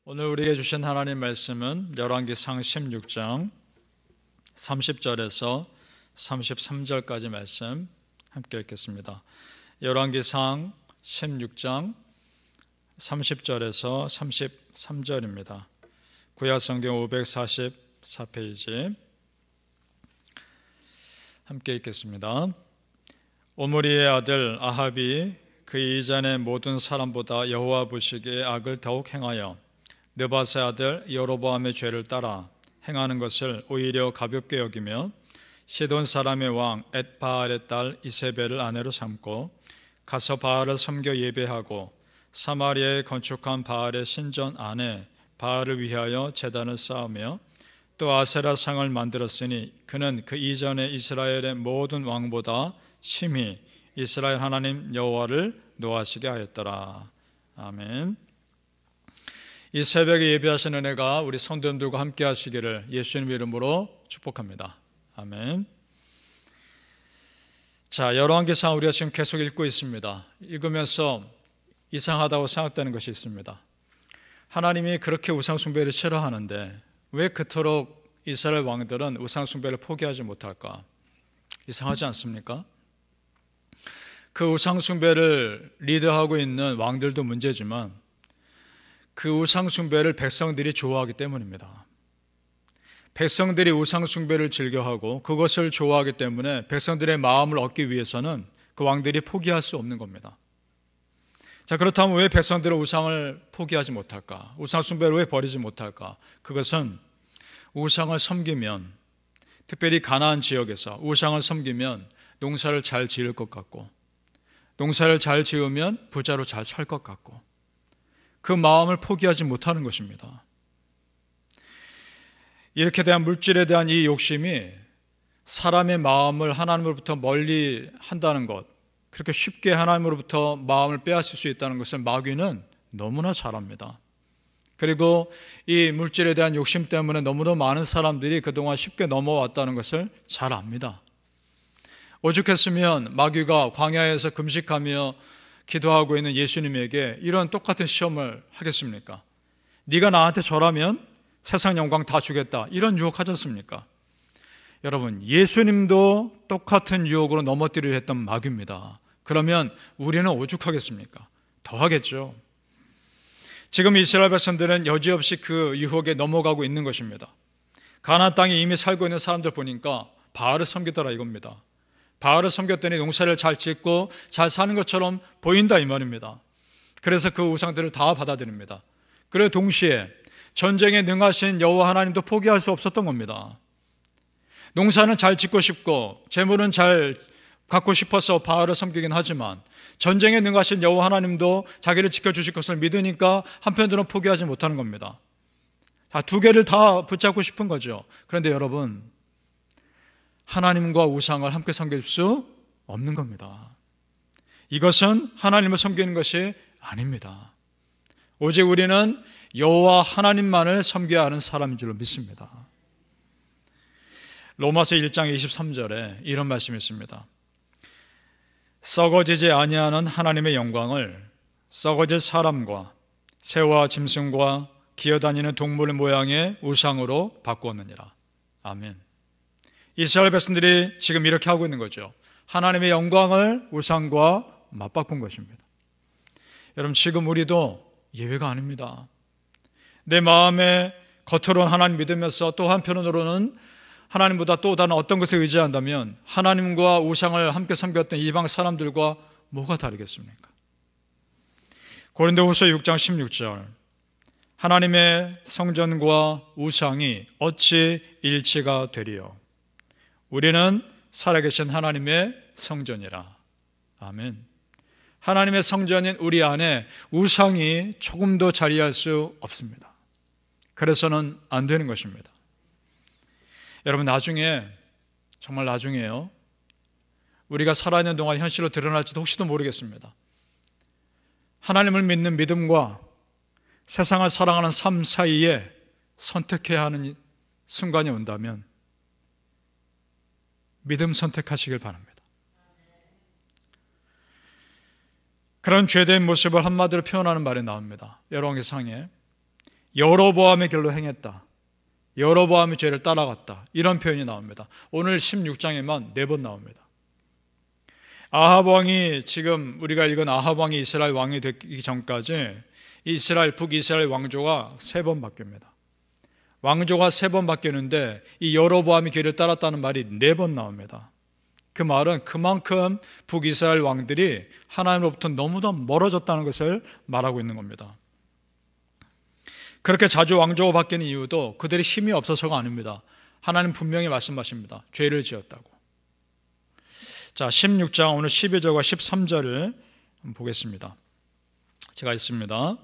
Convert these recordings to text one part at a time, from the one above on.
오늘 우리에게 주신 하나님 말씀은 열왕기상 16장 30절에서 33절까지 말씀 함께 읽겠습니다. 열왕기상 16장 30절에서 33절입니다. 구약성경 544페이지 함께 읽겠습니다. 오므리의 아들 아합이 그 이전의 모든 사람보다 여호와 보시기에 악을 더욱 행하여 느밧의 아들 여로보암의 죄를 따라 행하는 것을 오히려 가볍게 여기며 시돈 사람의 왕 엣바알의 딸 이세벨을 아내로 삼고 가서 바알을 섬겨 예배하고 사마리아에 건축한 바알의 신전 안에 바알을 위하여 제단을 쌓으며 또 아세라 상을 만들었으니 그는 그 이전에 이스라엘의 모든 왕보다 심히 이스라엘 하나님 여호와를 노하시게 하였더라. 아멘. 이 새벽에 예배하신 은혜가 우리 성도님들과 함께 하시기를 예수님 이름으로 축복합니다. 아멘. 자, 열왕기상 우리가 지금 계속 읽고 있습니다. 읽으면서 이상하다고 생각되는 것이 있습니다. 하나님이 그렇게 우상숭배를 싫어하는데 왜 그토록 이스라엘 왕들은 우상숭배를 포기하지 못할까? 이상하지 않습니까? 그 우상숭배를 리드하고 있는 왕들도 문제지만 그 우상숭배를 백성들이 좋아하기 때문입니다. 백성들이 우상숭배를 즐겨하고 그것을 좋아하기 때문에 백성들의 마음을 얻기 위해서는 그 왕들이 포기할 수 없는 겁니다. 자, 그렇다면 왜 백성들은 우상을 포기하지 못할까? 우상숭배를 왜 버리지 못할까? 그것은 우상을 섬기면, 특별히 가나안 지역에서 우상을 섬기면 농사를 잘 지을 것 같고, 농사를 잘 지으면 부자로 잘 살 것 같고, 그 마음을 포기하지 못하는 것입니다. 이렇게 대한 물질에 대한 이 욕심이 사람의 마음을 하나님으로부터 멀리 한다는 것, 그렇게 쉽게 하나님으로부터 마음을 빼앗을 수 있다는 것을 마귀는 너무나 잘 압니다. 그리고 이 물질에 대한 욕심 때문에 너무나 많은 사람들이 그동안 쉽게 넘어왔다는 것을 잘 압니다. 오죽했으면 마귀가 광야에서 금식하며 기도하고 있는 예수님에게 이런 똑같은 시험을 하겠습니까? 네가 나한테 절하면 세상 영광 다 주겠다, 이런 유혹하지 않습니까? 여러분, 예수님도 똑같은 유혹으로 넘어뜨리려 했던 마귀입니다. 그러면 우리는 오죽하겠습니까? 더 하겠죠. 지금 이스라엘 백성들은 여지없이 그 유혹에 넘어가고 있는 것입니다. 가나안 땅에 이미 살고 있는 사람들 보니까 바알을 섬기더라 이겁니다. 바알을 섬겼더니 농사를 잘 짓고 잘 사는 것처럼 보인다 이 말입니다. 그래서 그 우상들을 다 받아들입니다. 그리고 동시에 전쟁에 능하신 여호와 하나님도 포기할 수 없었던 겁니다. 농사는 잘 짓고 싶고 재물은 잘 갖고 싶어서 바알을 섬기긴 하지만 전쟁에 능하신 여호와 하나님도 자기를 지켜주실 것을 믿으니까 한편으로는 포기하지 못하는 겁니다. 두 개를 다 붙잡고 싶은 거죠. 그런데 여러분, 하나님과 우상을 함께 섬길 수 없는 겁니다. 이것은 하나님을 섬기는 것이 아닙니다. 오직 우리는 여호와 하나님만을 섬겨야 하는 사람인 줄로 믿습니다. 로마서 1장 23절에 이런 말씀이 있습니다. 썩어지지 아니하는 하나님의 영광을 썩어질 사람과 새와 짐승과 기어다니는 동물 모양의 우상으로 바꾸었느니라. 아멘. 이스라엘 백성들이 지금 이렇게 하고 있는 거죠. 하나님의 영광을 우상과 맞바꾼 것입니다. 여러분, 지금 우리도 예외가 아닙니다. 내 마음에 겉으로는 하나님 믿으면서 또 한편으로는 하나님보다 또 다른 어떤 것에 의지한다면 하나님과 우상을 함께 섬겼던 이방 사람들과 뭐가 다르겠습니까? 고린도후서 6장 16절, 하나님의 성전과 우상이 어찌 일치가 되리요? 우리는 살아계신 하나님의 성전이라. 아멘. 하나님의 성전인 우리 안에 우상이 조금도 자리할 수 없습니다. 그래서는 안 되는 것입니다. 여러분, 나중에, 정말 나중에요, 우리가 살아있는 동안 현실로 드러날지도 혹시도 모르겠습니다. 하나님을 믿는 믿음과 세상을 사랑하는 삶 사이에 선택해야 하는 순간이 온다면 믿음 선택하시길 바랍니다. 그런 죄된 모습을 한마디로 표현하는 말이 나옵니다. 열왕기상에 여로보암의 길로 행했다, 여로보암의 죄를 따라갔다, 이런 표현이 나옵니다. 오늘 16장에만 4번 나옵니다. 아합 왕이, 지금 우리가 읽은 아합 왕이 이스라엘 왕이 되기 전까지 북이스라엘 왕조가 3번 바뀝니다. 왕조가 3번 바뀌는데 이 여로보암의 길을 따랐다는 말이 4번 나옵니다. 그 말은 그만큼 북이스라엘 왕들이 하나님으로부터 너무도 멀어졌다는 것을 말하고 있는 겁니다. 그렇게 자주 왕조가 바뀌는 이유도 그들이 힘이 없어서가 아닙니다. 하나님 분명히 말씀하십니다. 죄를 지었다고. 자, 16장 오늘 12절과 13절을 보겠습니다. 제가 읽습니다.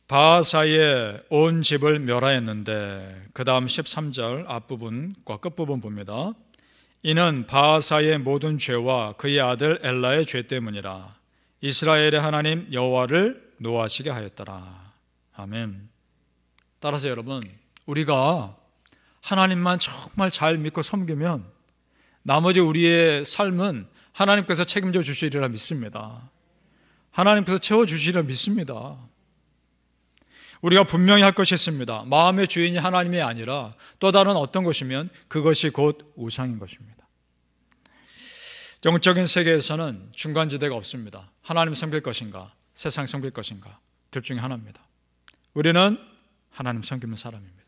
바하사의 온 집을 멸하였는데, 그 다음 13절 앞부분과 끝부분 봅니다. 이는 바하사의 모든 죄와 그의 아들 엘라의 죄 때문이라. 이스라엘의 하나님 여호와를 노하시게 하였더라. 아멘. 따라서 여러분, 우리가 하나님만 정말 잘 믿고 섬기면 나머지 우리의 삶은 하나님께서 책임져 주시리라 믿습니다. 하나님께서 채워주시리라 믿습니다. 우리가 분명히 할 것이 있습니다. 마음의 주인이 하나님이 아니라 또 다른 어떤 것이면 그것이 곧 우상인 것입니다. 영적인 세계에서는 중간지대가 없습니다. 하나님 섬길 것인가, 세상 섬길 것인가, 둘 중에 하나입니다. 우리는 하나님 섬기는 사람입니다.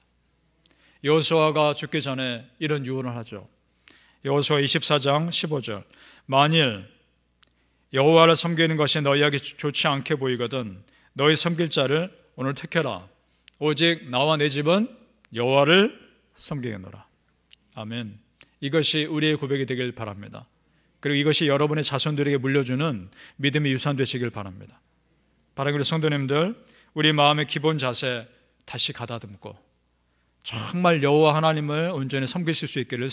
여호수아가 죽기 전에 이런 유언을 하죠. 여호수아 24장 15절. 만일 여호와를 섬기는 것이 너희에게 좋지 않게 보이거든 너희 섬길 자를 오늘 택해라. 오직 나와 내 집은 여호와를 섬기겠노라. 아멘. 이것이 우리의 고백이 되길 바랍니다. 그리고 이것이 여러분의 자손들에게 물려주는 믿음의 유산 되시길 바랍니다. 바라는 우리 성도님들, 우리 마음의 기본 자세 다시 가다듬고 정말 여호와 하나님을 온전히 섬기실 수 있기를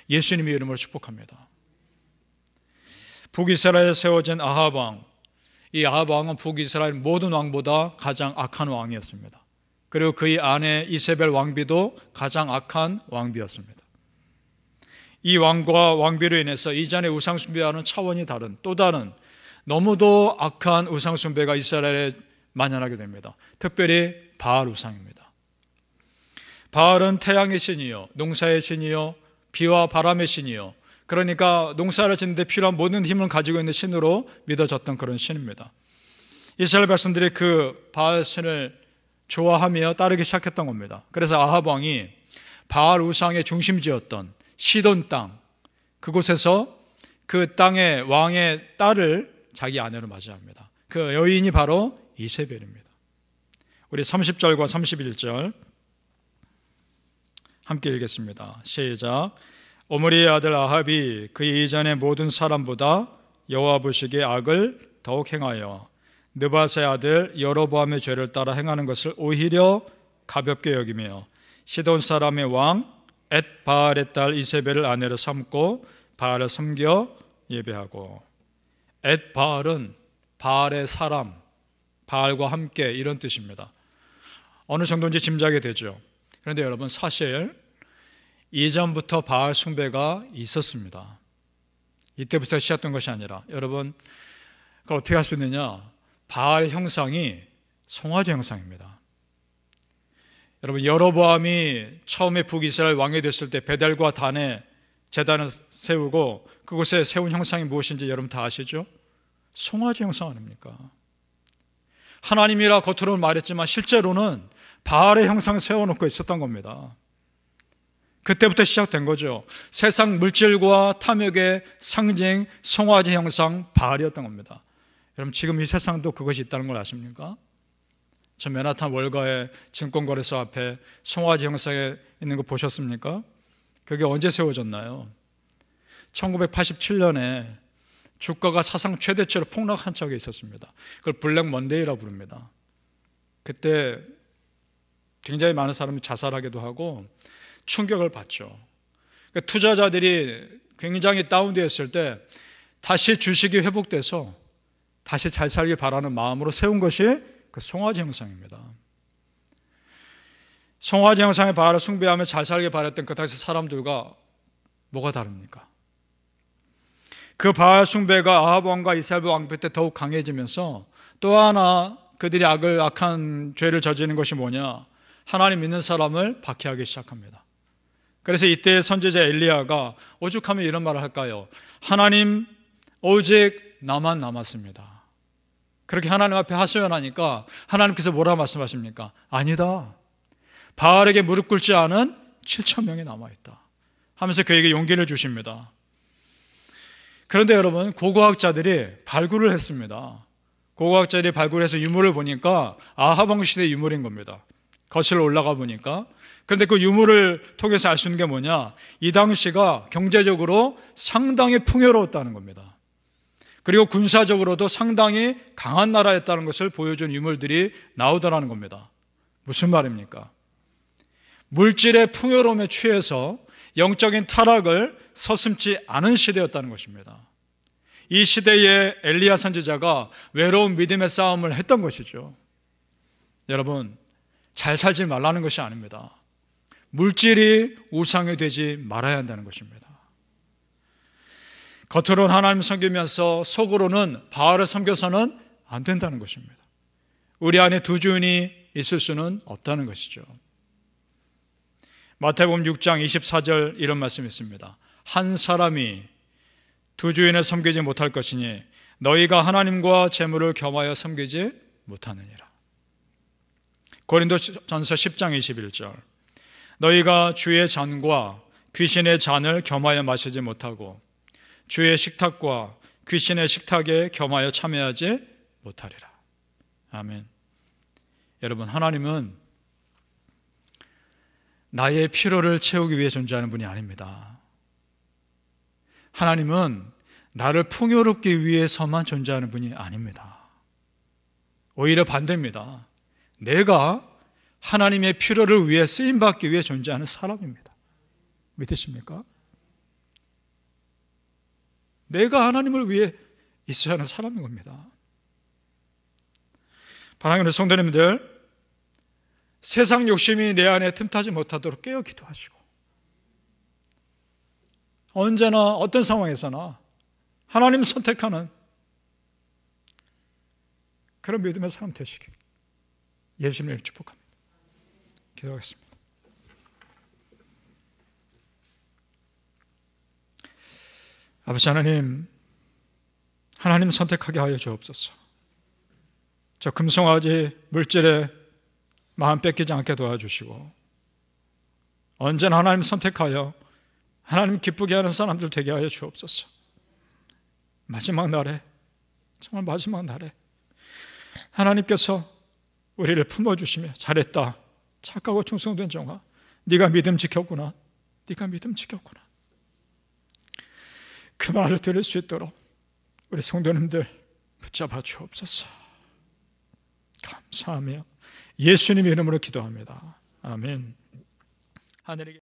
예수님의 이름으로 축복합니다. 북이스라엘에 세워진 아합 왕, 이 아합 왕은 북이스라엘 모든 왕보다 가장 악한 왕이었습니다. 그리고 그의 아내 이세벨 왕비도 가장 악한 왕비였습니다. 이 왕과 왕비로 인해서 이전의 우상숭배와는 차원이 다른 또 다른 너무도 악한 우상숭배가 이스라엘에 만연하게 됩니다. 특별히 바알 우상입니다. 바알은 태양의 신이요, 농사의 신이요, 비와 바람의 신이요, 그러니까 농사를 짓는데 필요한 모든 힘을 가지고 있는 신으로 믿어졌던 그런 신입니다. 이스라엘 백성들이 그 바알 신을 좋아하며 따르기 시작했던 겁니다. 그래서 아합 왕이 바알 우상의 중심지였던 시돈 땅, 그곳에서 그 땅의 왕의 딸을 자기 아내로 맞이합니다. 그 여인이 바로 이세벨입니다. 우리 30절과 31절 함께 읽겠습니다. 시작. 오므리의 아들 아합이 그 이전의 모든 사람보다 여호와 보시기에 악을 더욱 행하여 느밧의 아들 여로보암의 죄를 따라 행하는 것을 오히려 가볍게 여기며 시돈 사람의 왕 엣바알의 딸 이세벨을 아내로 삼고 바알을 섬겨 예배하고, 엣바알은 바알의 사람, 바알과 함께 이런 뜻입니다. 어느 정도인지 짐작이 되죠. 그런데 여러분, 사실 이전부터 바알 숭배가 있었습니다. 이때부터 시작된 것이 아니라, 여러분 그걸 어떻게 할 수 있느냐? 바알의 형상이 송아지 형상입니다. 여러분, 여로보암이 처음에 북이스라엘 왕이 됐을 때 베델과 단에 제단을 세우고 그곳에 세운 형상이 무엇인지 여러분 다 아시죠? 송아지 형상 아닙니까? 하나님이라 겉으로는 말했지만 실제로는 바알의 형상을 세워놓고 있었던 겁니다. 그때부터 시작된 거죠. 세상 물질과 탐욕의 상징 송아지 형상 바알이었던 겁니다. 여러분, 지금 이 세상도 그것이 있다는 걸 아십니까? 저 맨하탄 월가의 증권거래소 앞에 송아지 형상에 있는 거 보셨습니까? 그게 언제 세워졌나요? 1987년에 주가가 사상 최대치로 폭락한 적이 있었습니다. 그걸 블랙 먼데이라고 부릅니다. 그때 굉장히 많은 사람이 자살하기도 하고 충격을 받죠. 그러니까 투자자들이 굉장히 다운되었을 때 다시 주식이 회복돼서 다시 잘 살길 바라는 마음으로 세운 것이 그 송아지 형상입니다. 송아지 형상의 바알을 숭배하며 잘 살길 바랬던 그 당시 사람들과 뭐가 다릅니까? 그 바알 숭배가 아합 왕과 이스라엘 왕비 때 더욱 강해지면서 또 하나 그들이 악한 죄를 저지르는 것이 뭐냐? 하나님 믿는 사람을 박해하기 시작합니다. 그래서 이때 선지자 엘리야가 오죽하면 이런 말을 할까요? 하나님, 오직 나만 남았습니다. 그렇게 하나님 앞에 하소연하니까 하나님께서 뭐라 말씀하십니까? 아니다. 바알에게 무릎 꿇지 않은 7천 명이 남아있다 하면서 그에게 용기를 주십니다. 그런데 여러분, 고고학자들이 발굴을 했습니다. 고고학자들이 발굴해서 유물을 보니까 아합 왕 시대 유물인 겁니다. 거슬러 올라가 보니까. 그런데 그 유물을 통해서 알 수 있는 게 뭐냐? 이 당시가 경제적으로 상당히 풍요로웠다는 겁니다. 그리고 군사적으로도 상당히 강한 나라였다는 것을 보여준 유물들이 나오더라는 겁니다. 무슨 말입니까? 물질의 풍요로움에 취해서 영적인 타락을 서슴지 않은 시대였다는 것입니다. 이 시대에 엘리야 선지자가 외로운 믿음의 싸움을 했던 것이죠. 여러분, 잘 살지 말라는 것이 아닙니다. 물질이 우상이 되지 말아야 한다는 것입니다. 겉으로는 하나님 섬기면서 속으로는 바알을 섬겨서는 안 된다는 것입니다. 우리 안에 두 주인이 있을 수는 없다는 것이죠. 마태복음 6장 24절 이런 말씀이 있습니다. 한 사람이 두 주인을 섬기지 못할 것이니 너희가 하나님과 재물을 겸하여 섬기지 못하느니라. 고린도전서 10장 21절 너희가 주의 잔과 귀신의 잔을 겸하여 마시지 못하고 주의 식탁과 귀신의 식탁에 겸하여 참여하지 못하리라. 아멘. 여러분, 하나님은 나의 필요를 채우기 위해 존재하는 분이 아닙니다. 하나님은 나를 풍요롭게 위해서만 존재하는 분이 아닙니다. 오히려 반대입니다. 내가 하나님의 필요를 위해 쓰임받기 위해 존재하는 사람입니다. 믿으십니까? 내가 하나님을 위해 있어야 하는 사람인 겁니다. 사랑하는 성도님들, 세상 욕심이 내 안에 틈타지 못하도록 깨어 기도하시고 언제나 어떤 상황에서나 하나님 선택하는 그런 믿음의 사람 되시길 예수님을 축복합니다. 기도하겠습니다. 아버지 하나님, 하나님 선택하게 하여 주옵소서. 저 금송아지 물질에 마음 뺏기지 않게 도와주시고 언제나 하나님 선택하여 하나님 기쁘게 하는 사람들 되게 하여 주옵소서. 마지막 날에, 정말 마지막 날에 하나님께서 우리를 품어주시며 잘했다, 착하고 충성된 종아, 네가 믿음 지켰구나, 네가 믿음 지켰구나, 그 말을 들을 수 있도록 우리 성도님들 붙잡아 주옵소서. 감사하며 예수님의 이름으로 기도합니다. 아멘. 하늘에